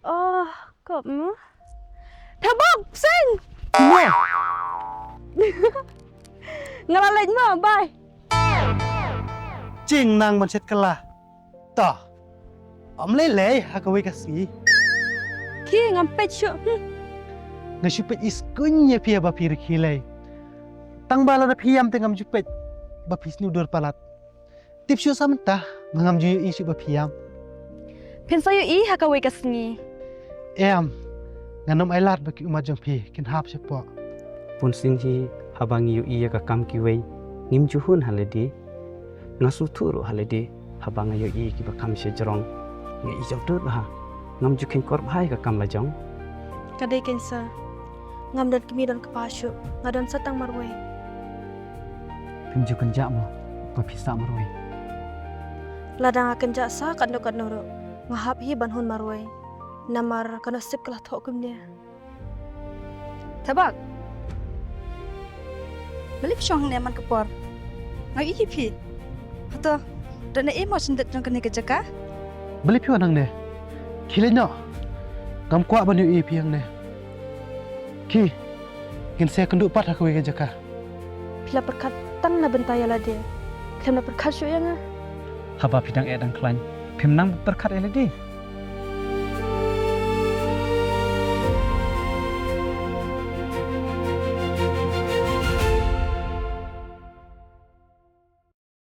Oh, kok mu? Tabak, sen. Wah, Ngalalaj mo, bye. cing nang man set kalah. Tah, lele hakawi kasi. Ki ngampet syuk. Ngasupet iskunya pia bapir kilai. Tang bala na piyam tengam jupet. Bapis ni udur palat. Tip syuk samantah mangam juyu isu bapiam. Pensayo hakawi kasngi. Nganom ailat baki umajang pi kin hap sepo. Pun sinji habang yu iya ka kam kiwei ngim juhun halede ngasu turu halede habang yu i ki bakam se jerong nge ijau tut bah ngam ju kin kor bhai ka kam lajong Kadai kensa. Ngam dan kemi dan kepasyu. Ngadan satang marwai. pim ju kan jak mo bapisa maroi Ladang akan jaksa kadno ro. Ngahap hi banhun marwai. Namar kana sip kelah tok kumnya. Tabak. Balik syong ne man kepor. Ngai iki pi. Hato dan emo sendet jong kene kejaka. Beli piwa nang ne. Kilai no. Ngam kuat ban yu pi yang ne. Ki. Kin saya kenduk pat hakawi kan jaka. Pila perkat tang na bentaya lade. Kem na perkat syuk yang haba pidang edang klain pim nang berkat elede